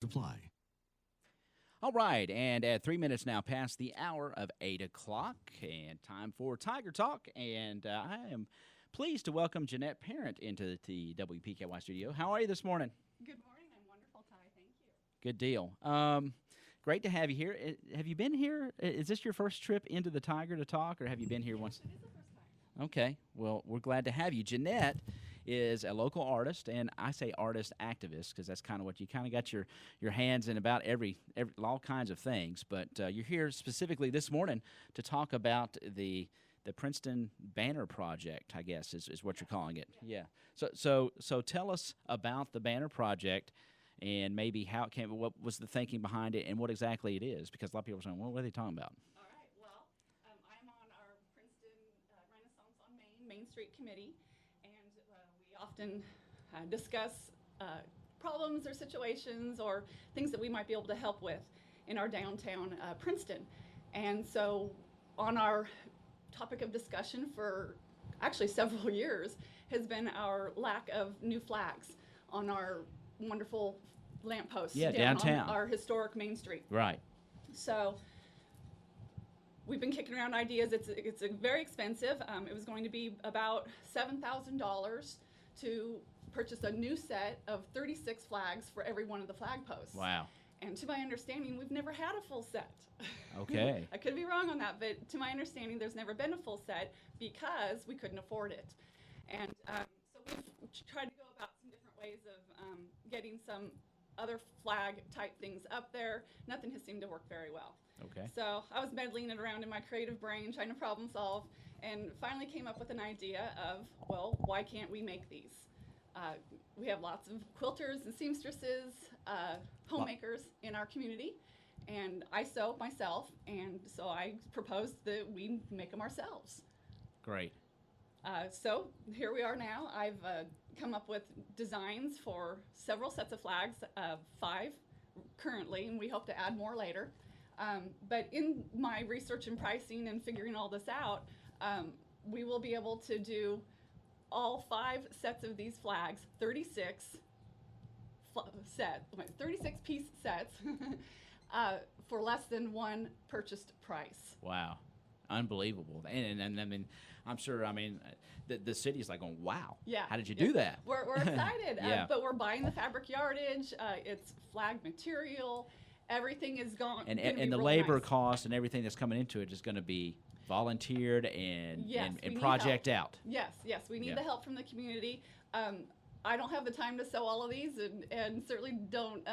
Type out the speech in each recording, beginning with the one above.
Apply. All right, and at 3 minutes now past the hour of 8 o'clock, and time for Tiger Talk. And I am pleased to welcome Jannette Parent into the WPKY studio. How are you this morning? Good morning. I'm wonderful, Ty. Thank you. Good deal. Great to have you here. Have you been here? Is this your first trip into the Tiger to talk, or have you been here once? It is the first time. Okay, well, we're glad to have you. Jannette is a local artist, and I say artist activist because that's kind of what you kind of got your hands in about every all kinds of things. But you're here specifically this morning to talk about the Princeton Banner Project, I guess is what you're calling it. Yeah. So tell us about the Banner Project and maybe how it came, what was the thinking behind it, and what exactly it is, because a lot of people are saying, well, what are they talking about? All right. Well, I'm on our Princeton Renaissance on Main Street Committee, and we often discuss problems or situations or things that we might be able to help with in our downtown Princeton. And so on our topic of discussion for actually several years has been our lack of new flags on our wonderful lampposts downtown. On our historic Main Street. Right. So we've been kicking around ideas. It's very expensive. It was going to be about $7,000 to purchase a new set of 36 flags for every one of the flag posts. Wow. And to my understanding, we've never had a full set. Okay. I could be wrong on that, but to my understanding, there's never been a full set because we couldn't afford it. And so we've tried to go about some different ways of getting some other flag type things up there. Nothing has seemed to work very well. Okay. So I was meddling it around in my creative brain, trying to problem solve, and finally came up with an idea of, well, why can't we make these? We have lots of quilters and seamstresses, homemakers in our community, and I sew myself, and so I proposed that we make them ourselves. Great. So here we are now. I've come up with designs for several sets of flags, 5 currently, and we hope to add more later. But in my research and pricing and figuring all this out, we will be able to do all 5 sets of these flags, 36 piece sets for less than one purchased price. Wow. Unbelievable. And I mean, I'm sure, the city's like going, wow. Yeah. How did you do that? We're excited. Yeah. But we're buying the fabric yardage. It's flag material. Everything is gone. And the real labor nice. cost and everything that's coming into it is going to be volunteered and Yes, we need project help. out. Yes, we need Yeah. the help from the community. I don't have the time to sew all of these, and certainly don't.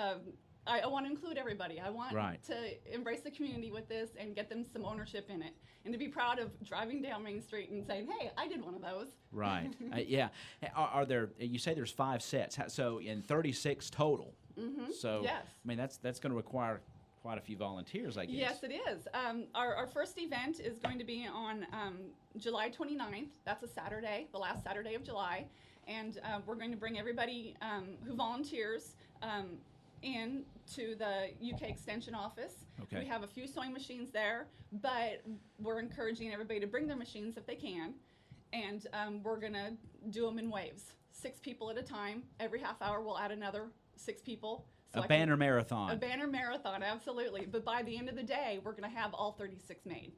I want to include everybody. I want Right. to embrace the community with this and get them some ownership in it, and to be proud of driving down Main Street and saying, "Hey, I did one of those." Right. Yeah. Are there? You say there's 5 sets, so in 36 total. Mm-hmm. So yes. That's going to require quite a few volunteers, I guess. Yes, it is. Our first event is going to be on July 29th. That's a Saturday, the last Saturday of July. And we're going to bring everybody who volunteers in to the UK Extension office. Okay. We have a few sewing machines there, but we're encouraging everybody to bring their machines if they can. And we're going to do them in waves, 6 people at a time. Every half hour, we'll add another 6 people. So A banner marathon. A banner marathon, absolutely. But by the end of the day, we're going to have all 36 made.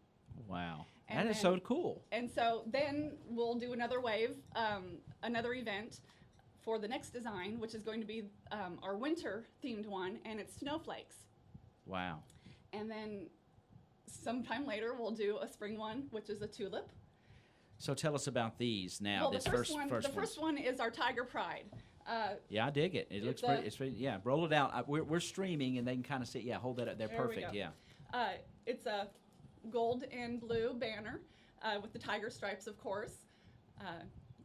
Wow. And That is so cool. And so then we'll do another wave, another event for the next design, which is going to be our winter-themed one, and it's snowflakes. Wow. And then sometime later, we'll do a spring one, which is a tulip. So tell us about these now. Well, this the first one's- one is our Tiger Pride. Yeah, I dig it. It looks pretty. It's pretty. Yeah, roll it out. We're streaming, and they can kind of see. Yeah, hold that up. They're There we perfect. go. Yeah. It's a gold and blue banner with the tiger stripes, of course.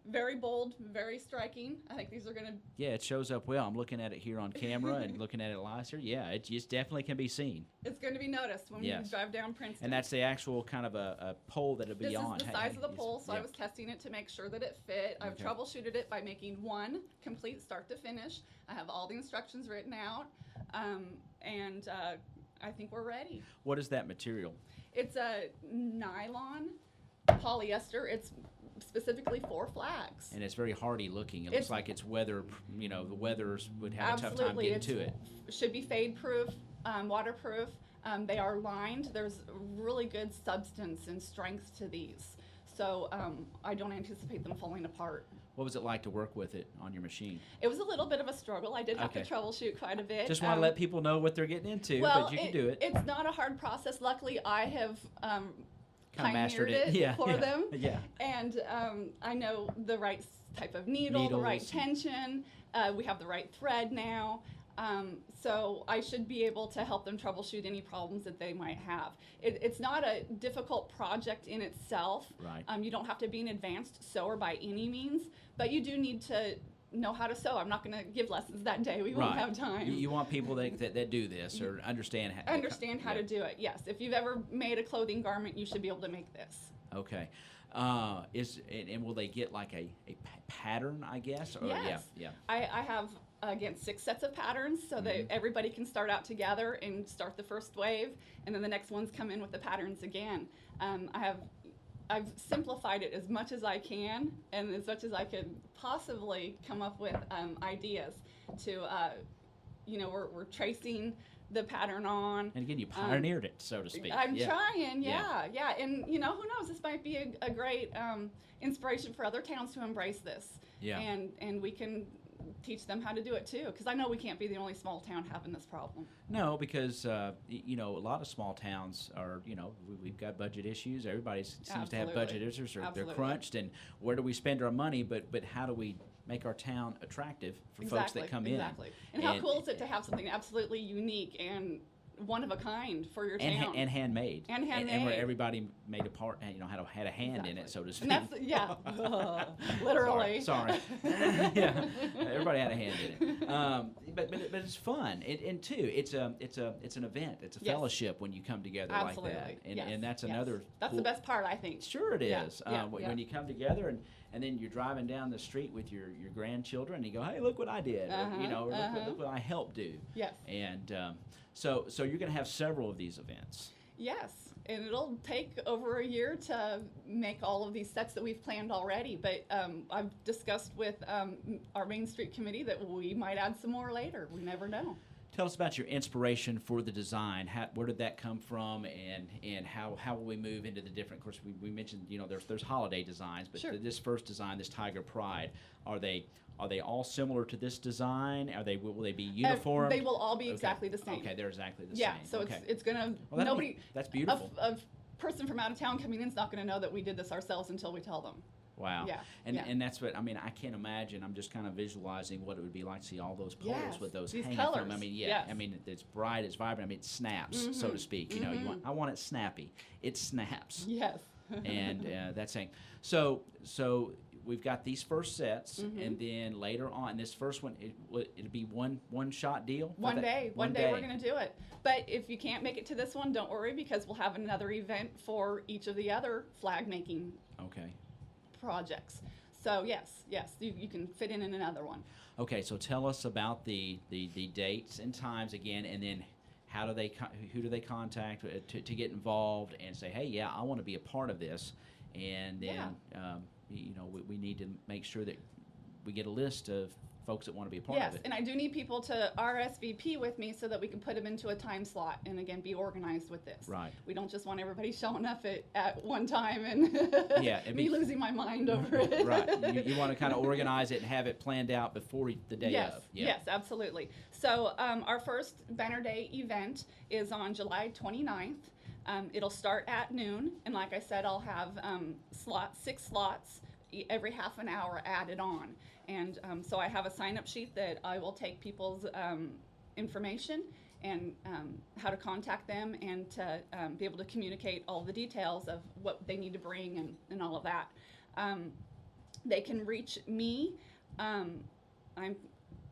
Very bold, very striking. I think these are going to... Yeah, it shows up well. I'm looking at it here on camera and looking at it live here. Yeah, it just definitely can be seen. It's going to be noticed when Yes. we drive down Princeton. And that's the actual kind of a pole that it'll be This on. is the size of the pole, so yeah. I was testing it to make sure that it fit. I've Okay. troubleshooted it by making one complete start to finish. I have all the instructions written out, and I think we're ready. What is that material? It's a nylon polyester. It's specifically for flags. And it's very hardy looking. It It's- looks like it's weather, the weathers would have a tough time Absolutely, getting to it. Should be fade proof, waterproof. They are lined. There's really good substance and strength to these. So I don't anticipate them falling apart. What was it like to work with it on your machine? It was a little bit of a struggle. I did have Okay. to troubleshoot quite a bit. Just want to let people know what they're getting into, but you can do it. It's not a hard process. Luckily, I have Kinda mastered pioneered it. Yeah, for yeah, them. yeah. And I know the right type of needle, the right Needles. tension. We have the right thread now. So I should be able to help them troubleshoot any problems that they might have. It's not a difficult project in itself. Right. You don't have to be an advanced sewer by any means, but you do need to know how to sew. I'm not going to give lessons that day. We won't have time. You want people that do this or understand how, How to do it. Yes. If you've ever made a clothing garment, you should be able to make this. Okay. And will they get like a pattern, I guess? Or, Yes. Yeah. I have, again, 6 sets of patterns so that everybody can start out together and start the first wave, and then the next ones come in with the patterns again. I've simplified it as much as I can and as much as I could possibly come up with ideas to, we're tracing the pattern on. And again, you pioneered it, so to speak. I'm trying, yeah. And who knows? This might be a great inspiration for other towns to embrace this. Yeah. And we can teach them how to do it too, because I know we can't be the only small town having this problem. No, because a lot of small towns are, we've got budget issues. Everybody seems to have budget issues, or they're Absolutely. crunched. And where do we spend our money? But how do we make our town attractive for folks that come in? Exactly. And how cool is it to have something absolutely unique and one of a kind for your town? And handmade. And handmade. And where everybody made a part, had a hand in it, so to speak. And that's, literally. Sorry. Yeah, everybody had a hand in it. But it's fun, and too, it's an event. It's a Yes. fellowship when you come together Absolutely. like that, Yes. and that's Yes. another. That's cool, the best part, I think. Sure, it Yeah. is. Yeah. When you come together and then you're driving down the street with your grandchildren, and you go, "Hey, look what I did!" Or, look what I helped do. Yes. And so you're going to have several of these events. Yes, and it'll take over a year to make all of these sets that we've planned already, but I've discussed with our Main Street Committee that we might add some more later. We never know. Tell us about your inspiration for the design. Where did that come from, and how will we move into the different? Of course, we mentioned there's holiday designs, but Sure. this first design, this Tiger Pride, are they all similar to this design? Will they be uniform? They will all be exactly the same. Okay, they're exactly the Yeah, same. so Okay. it's gonna Well, that's beautiful. A person from out of town coming in is not gonna know that we did this ourselves until we tell them. Wow. Yeah, And that's what I can't imagine. I'm just kind of visualizing what it would be like to see all those poles Yes, with those these hanging colors. from. Yes. It's bright, it's vibrant. It snaps, so to speak. I want it snappy. It snaps. Yes. And that's saying. So we've got these first sets, and then later on, this first one, it'll be one shot deal. One day we're going to do it. But if you can't make it to this one, don't worry, because we'll have another event for each of the other flag making Okay. projects. So yes, you can fit in another one. Okay, so tell us about the dates and times again, and then who do they contact to get involved and say, hey, yeah, I want to be a part of this, and then we need to make sure that we get a list of folks that want to be a part of Yes, it. and I do need people to RSVP with me so that we can put them into a time slot and again be organized with this. Right. We don't just want everybody showing up at one time and me losing my mind over it. Right. You want to kind of organize it and have it planned out before the day Yes, of. Yeah. yes, absolutely. So our first Banner Day event is on July 29th. It'll start at noon, and like I said, I'll have 6 slots every half an hour added on. And so I have a sign-up sheet that I will take people's information and how to contact them and to be able to communicate all the details of what they need to bring and all of that. They can reach me. I'm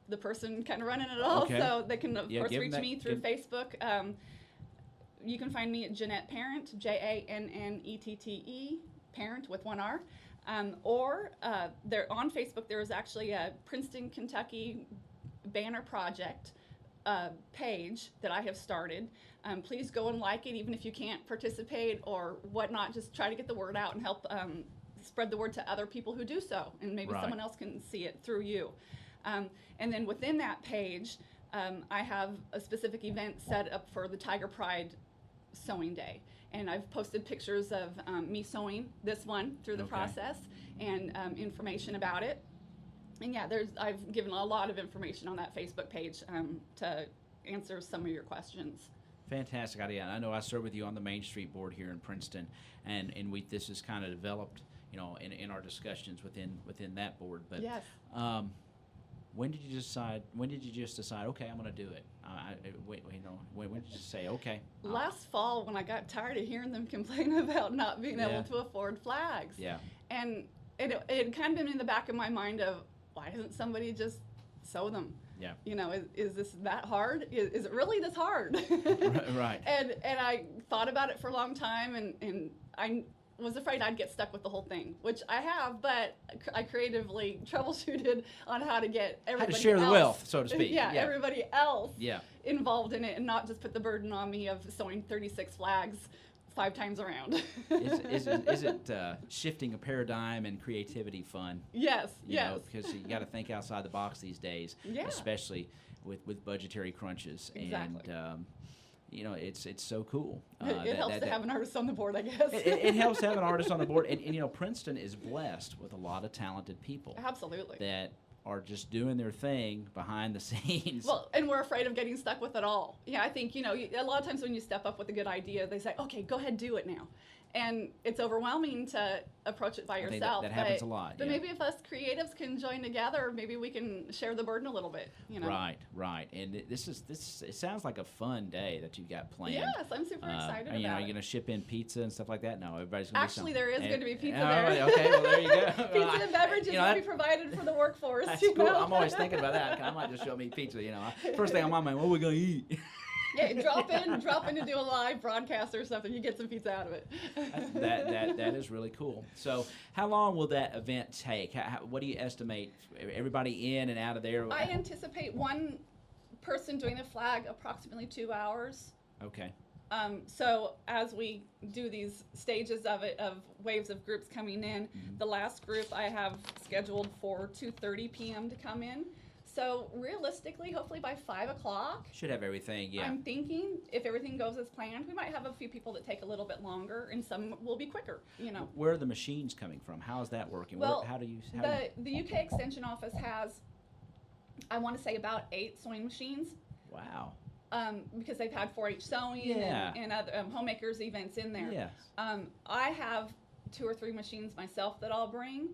the person kind of running it all, Okay. so they can, of course, give 'em reach that- me through Facebook. You can find me at Jannette Parent, JANNETTE, Parent with 1 R. Or there on Facebook, there is actually a Princeton, Kentucky banner project page that I have started. Please go and like it, even if you can't participate or whatnot. Just try to get the word out and help spread the word to other people who do so, and maybe Right. someone else can see it through you. And then within that page, I have a specific event set up for the Tiger Pride sewing day. And I've posted pictures of me sewing this one through the Okay. process, and information about it. And yeah, I've given a lot of information on that Facebook page to answer some of your questions. Fantastic idea. And I know I serve with you on the Main Street board here in Princeton, and this is kind of developed, in our discussions within that board. But Yes. when did you decide? When did you just decide? Okay, I'm going to do it. When did you just say okay? Last fall, when I got tired of hearing them complain about not being Yeah. able to afford flags. Yeah. And it had kind of been in the back of my mind of, why doesn't somebody just sew them? Yeah. Is this that hard? Is it really this hard? Right. And I thought about it for a long time, and I was afraid I'd get stuck with the whole thing, which I have, but I creatively troubleshooted on how to get How everybody to share the else, wealth, so to speak. yeah, everybody else Yeah. involved in it, and not just put the burden on me of sewing 36 flags 5 times around. Is it shifting a paradigm and creativity fun? Yes, yes. Because you got to think outside the box these days, Yeah. especially with budgetary crunches. Exactly. And it's so cool. It helps to have an artist on the board, I guess. It helps to have an artist on the board, and Princeton is blessed with a lot of talented people Absolutely. that are just doing their thing behind the scenes. Well, and we're afraid of getting stuck with it all. Yeah, I think, a lot of times when you step up with a good idea, they say, okay, go ahead, do it now. And it's overwhelming to approach it by I think yourself. that happens a lot. But yeah. maybe if us creatives can join together, maybe we can share the burden a little bit. Right. And it sounds like a fun day that you've got planned. Yes, I'm super excited about Are you it. going to ship in pizza and stuff like that? No, everybody's going to Actually, there is going to be pizza Oh, there. Okay, well, there you go. Pizza and beverages will be provided for the workforce. That's cool. I'm always thinking about that. I might just show me pizza. First thing on my mind, what are we going to eat? Yeah, drop in to do a live broadcast or something. You get some pizza out of it. That is really cool. So, how long will that event take? What do you estimate? Everybody in and out of there? I anticipate one person doing the flag approximately 2 hours. Okay. So as we do these stages of it, of waves of groups coming in, the last group I have scheduled for 2:30 p.m. to come in. So realistically, hopefully by 5 o'clock. Should have everything, yeah. I'm thinking if everything goes as planned, we might have a few people that take a little bit longer, and some will be quicker. Where are the machines coming from? How is that working? Well, the UK Extension Office has, I want to say, about 8 sewing machines. Wow. Because they've had 4-H sewing Yeah. and other homemakers events in there. Yes. I have 2 or 3 machines myself that I'll bring.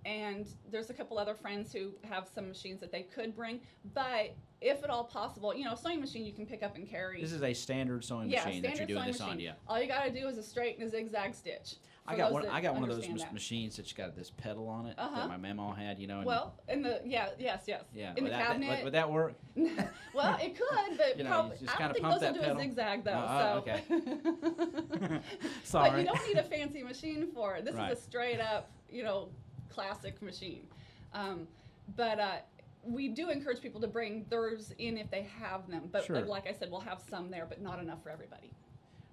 And there's a couple other friends who have some machines that they could bring. But if at all possible, a sewing machine you can pick up and carry. This is a standard sewing machine that you're doing this on, yeah. All you got to do is a straight and a zigzag stitch. I got one of those machines that's got this pedal on it that my mama had, And well, in the yes. Yeah. In the cabinet. Would that work? Well, it could, but you just I kinda don't think pump those will that do pedal? a zigzag though. Okay. But you don't need a fancy machine for it. This Right. is a straight up, classic machine. But we do encourage people to bring theirs in if they have them. But Sure. like I said, we'll have some there, but not enough for everybody.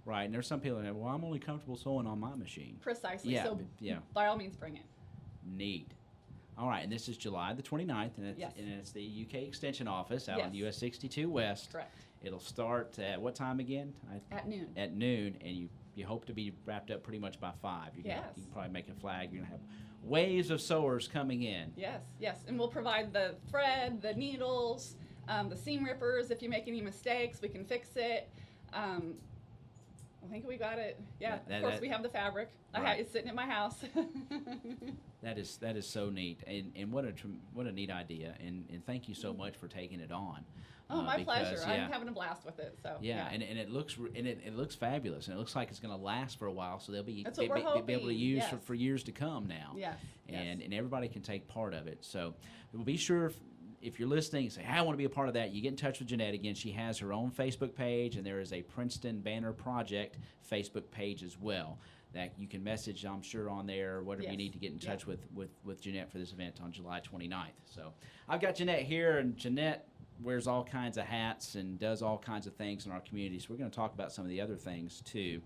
Right, and there's some people that, well, I'm only comfortable sewing on my machine. Precisely. Yeah, So yeah. by all means, bring it. Neat. All right, and this is July the 29th, and Yes. it's the UK Extension Office out on Yes. US 62 West. Correct. It'll start at what time again? At noon. At noon, and you hope to be wrapped up pretty much by 5. You Yes. can probably make a flag. You're going to have waves of sewers coming in. Yes. And we'll provide the thread, the needles, the seam rippers. If you make any mistakes, we can fix it. I think we got it. Yeah, of course we have the fabric. Right. It's sitting at my house. That is so neat, and what a neat idea, and thank you so much for taking it on. Oh, my pleasure. Yeah. I'm having a blast with it. So yeah. And it looks fabulous, and it looks like it's going to last for a while, so they'll be That's what we're able to hoping. use Yes. for years to come now. Yes. And everybody can take part of it. So we'll be sure. If you're listening, say, hey, I want to be a part of that, you get in touch with Jannette. Again, she has her own Facebook page, and there is a Princeton Banner Project Facebook page as well that you can message, I'm sure, on there, whatever you need to get in touch with Jannette for this event on July 29th. So I've got Jannette here, and Jannette wears all kinds of hats and does all kinds of things in our community. So we're going to talk about some of the other things, too.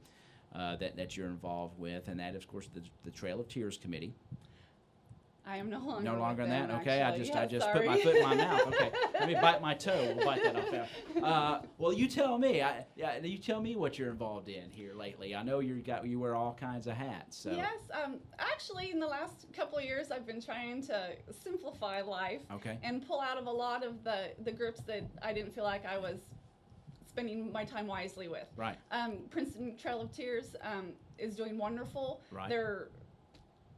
that you're involved with, and that is, of course, the Trail of Tears Committee. I am no longer. No longer in that? them, Okay, actually. I just sorry. put my foot in my mouth. Okay, let me bite my toe. We'll bite that off now. Well, you tell me. You tell me what you're involved in here lately. I know you wear all kinds of hats. So. Yes, actually, in the last couple of years, I've been trying to simplify life and pull out of a lot of the groups that I didn't feel like I was spending my time wisely with. Right. Princeton Trail of Tears is doing wonderful. Right. They're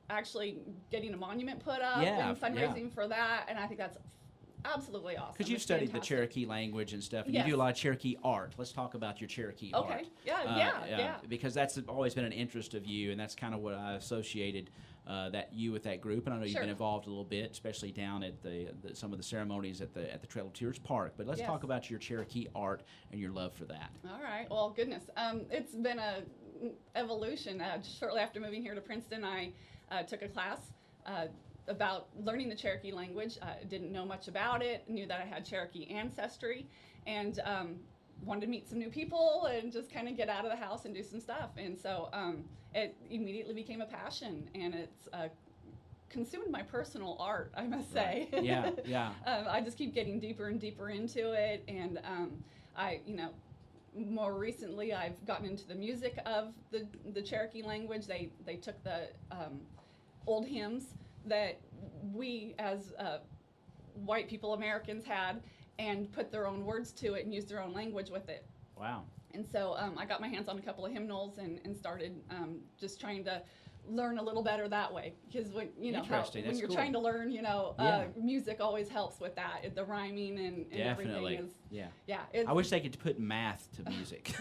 actually getting a monument put up and fundraising for that, and I think that's absolutely awesome. Because you've studied the Cherokee language and stuff, and you do a lot of Cherokee art. Let's talk about your Cherokee art. Okay, yeah. Because that's always been an interest of you, and that's kind of what I associated with that group. And I know you've been involved a little bit, especially down at some of the ceremonies at the Trail of Tears Park. But let's talk about your Cherokee art and your love for that. All right. Well, goodness, it's been a evolution. Shortly after moving here to Princeton, I took a class about learning the Cherokee language. Didn't know much about it, knew that I had Cherokee ancestry, and wanted to meet some new people and just kind of get out of the house and do some stuff. And so it immediately became a passion, and it's consumed my personal art, I must say. Right. Yeah. I just keep getting deeper and deeper into it, and more recently I've gotten into the music of the Cherokee language. They took the old hymns that we as white people, Americans, had, and put their own words to it and used their own language with it. Wow. And so I got my hands on a couple of hymnals and started just trying to learn a little better that way, because when you're trying to learn, music always helps with that, the rhyming and Definitely. Everything is I wish they could put math to music.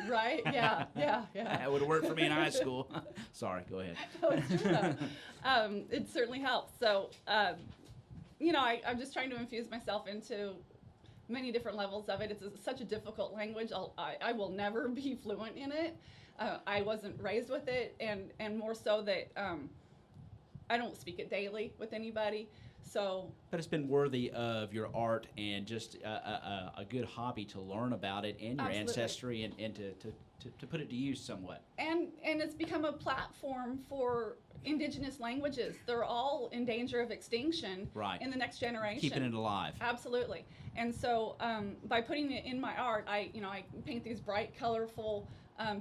Right. Yeah. That would have worked for me in high school. Sorry, go ahead. No, it's true though. It certainly helps. So I'm just trying to infuse myself into many different levels of it. It's such a difficult language. I will never be fluent in it. I wasn't raised with it, and more so that I don't speak it daily with anybody. So, but it's been worthy of your art and just a good hobby to learn about it and your ancestry and to put it to use somewhat. And it's become a platform for indigenous languages. They're all in danger of extinction in the next generation. Keeping it alive. Absolutely. And so by putting it in my art, I paint these bright, colorful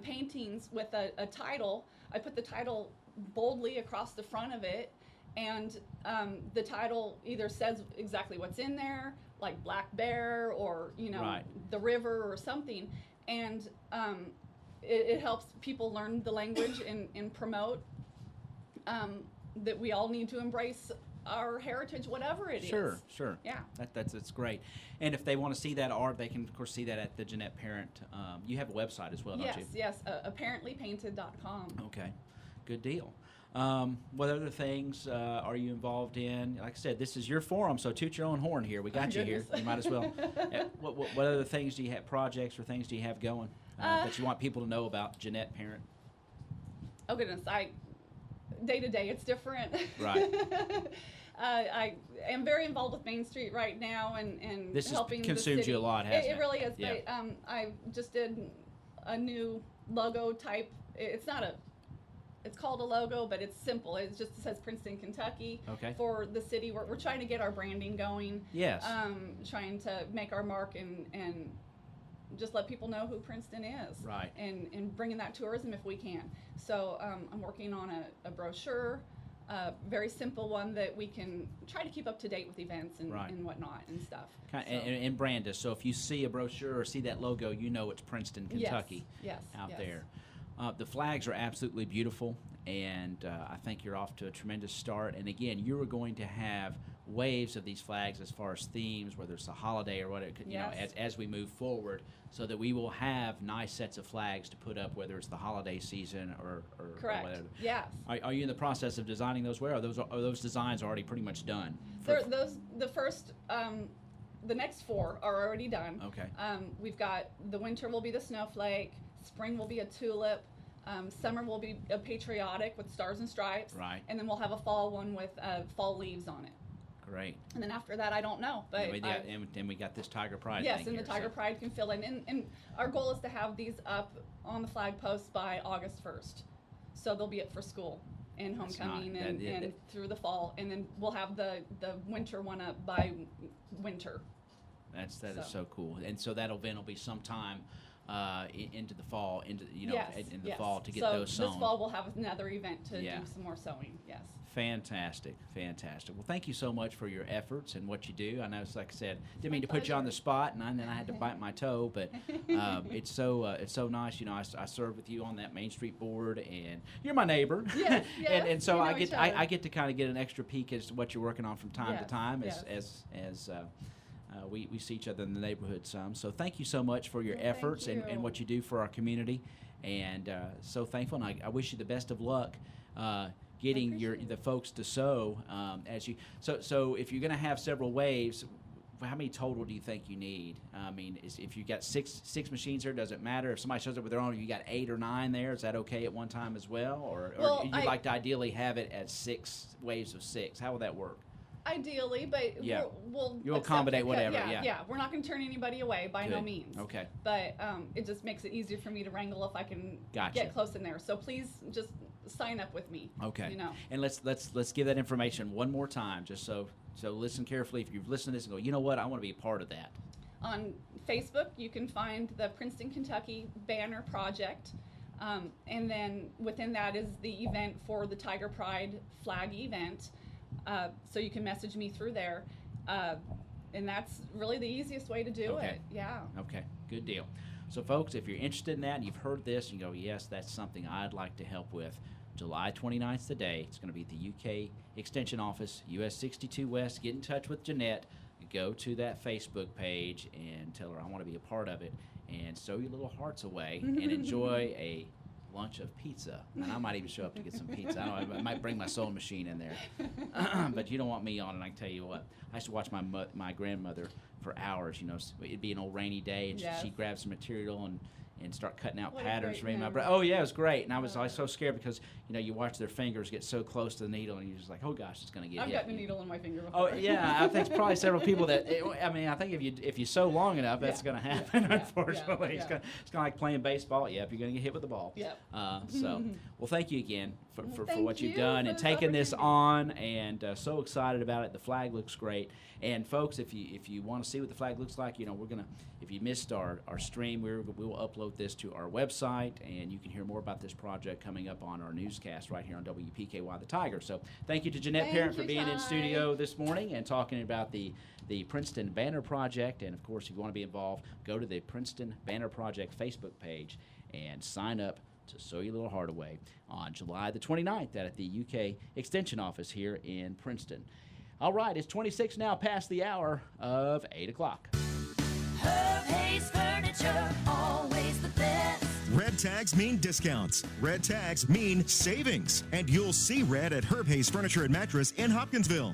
paintings with a title. I put the title boldly across the front of it, and the title either says exactly what's in there, like Black Bear or the river or something, and it helps people learn the language and promote that we all need to embrace our heritage, whatever it is. Sure. Yeah. That's great. And if they want to see that art, they can, of course, see that at the Jannette Parent. You have a website as well, don't you? Yes. Apparentlypainted.com. Okay. Good deal. What other things are you involved in? Like I said, this is your forum, so toot your own horn here. We got you here. You might as well. What other things do you have, projects or things do you have going that you want people to know about Jannette Parent? Oh, goodness. Day to day, it's different. Right. I am very involved with Main Street right now and this helping the consumed city. You a lot, hasn't it? It really is. Yeah. But I just did a new logo type. It's called a logo, but it's simple. It just says Princeton, Kentucky for the city. We're trying to get our branding going. Yes. Trying to make our mark and just let people know who Princeton is. Right. And bringing that tourism if we can. So I'm working on a brochure, very simple one that we can try to keep up to date with events and whatnot and stuff. And brand us. So if you see a brochure or see that logo, you know it's Princeton, Kentucky out there. The flags are absolutely beautiful, and I think you're off to a tremendous start. And again, you are going to have waves of these flags as far as themes, whether it's a holiday or whatever, as we move forward, so that we will have nice sets of flags to put up, whether it's the holiday season or Correct. whatever. Yes. Are you in the process of designing those? Where are those designs already pretty much done? The next 4 are already done. Okay. We've got the winter will be the snowflake, spring will be a tulip, summer will be a patriotic with stars and stripes, right? And then we'll have a fall one with fall leaves on it. Great. And then after that, I don't know. But And then we got this Tiger Pride yes, thing and here, the Tiger Pride can fill in. And our goal is to have these up on the flag posts by August 1st. So they'll be up for school and homecoming and through the fall. And then we'll have the winter one up by winter. That is so cool. And so that event will be sometime into the fall, in the fall to get those sewn. This fall we'll have another event to do some more sewing. Yes. Fantastic. Well, thank you so much for your efforts and what you do. I know, it's like I said, didn't mean to pleasure. put you on the spot, and then I had to bite my toe, but it's so nice. You know, I served with you on that Main Street board, and you're my neighbor. Yes, and so I get to kind of get an extra peek as to what you're working on from time to time as we see each other in the neighborhood some. So thank you so much for your efforts and what you do for our community, and so thankful. And I wish you the best of luck getting the folks to sew as you. So if you're going to have several waves, how many total do you think you need? I mean, if you got six machines there, does it matter? If somebody shows up with their own, you got 8 or 9 there. Is that okay at one time as well, or you'd like to ideally have it at 6 waves of 6? How would that work? Ideally, but you'll accommodate whatever. Yeah, we're not going to turn anybody away by no means. Okay. But it just makes it easier for me to wrangle if I can get close in there. So please just sign up with me. Okay. You know. And let's give that information one more time, just so listen carefully. If you've listened to this and go, you know what, I want to be a part of that. On Facebook, you can find the Princeton, Kentucky Banner Project. And then within that is the event for the Tiger Pride flag event. So you can message me through there. And that's really the easiest way to do it. Yeah. Okay, good deal. So, folks, if you're interested in that and you've heard this and you go, yes, that's something I'd like to help with, July 29th is the day. It's going to be at the UK Extension Office, US 62 West. Get in touch with Jannette. Go to that Facebook page and tell her I want to be a part of it, and sew your little hearts away and enjoy a lunch of pizza. And I might even show up to get some pizza. I might bring my sewing machine in there. But you don't want me on it. I can tell you what. I used to watch my grandmother for hours. You know, it'd be an old rainy day, and she'd grab some material and start cutting out patterns for me. Oh yeah, it was great. And I was so scared because you watch their fingers get so close to the needle, and you're just like, oh gosh, it's going to get hit. I've gotten a needle in my finger before. Oh yeah, I think probably several people that. I think if you sew long enough, that's going to happen. Unfortunately, it's kind of like playing baseball. Yep, you're going to get hit with the ball. Yep. Well, thank you again for what you've done and this taking this on, and so excited about it. The flag looks great. And folks, if you want to see what the flag looks like, we're gonna. If you missed our stream, we will upload this to our website, and you can hear more about this project coming up on our newscast right here on WPKY The Tiger. So thank you to Jannette Parent for being in studio this morning and talking about the Princeton Banner Project. And of course, if you want to be involved, go to the Princeton Banner Project Facebook page and sign up to sew your little heart away on July the 29th at the UK Extension Office here in Princeton. All right, it's 26 now past the hour of 8 o'clock. Herb Hayes Furniture, always the best. Red tags mean discounts. Red tags mean savings. And you'll see red at Herb Hayes Furniture and Mattress in Hopkinsville.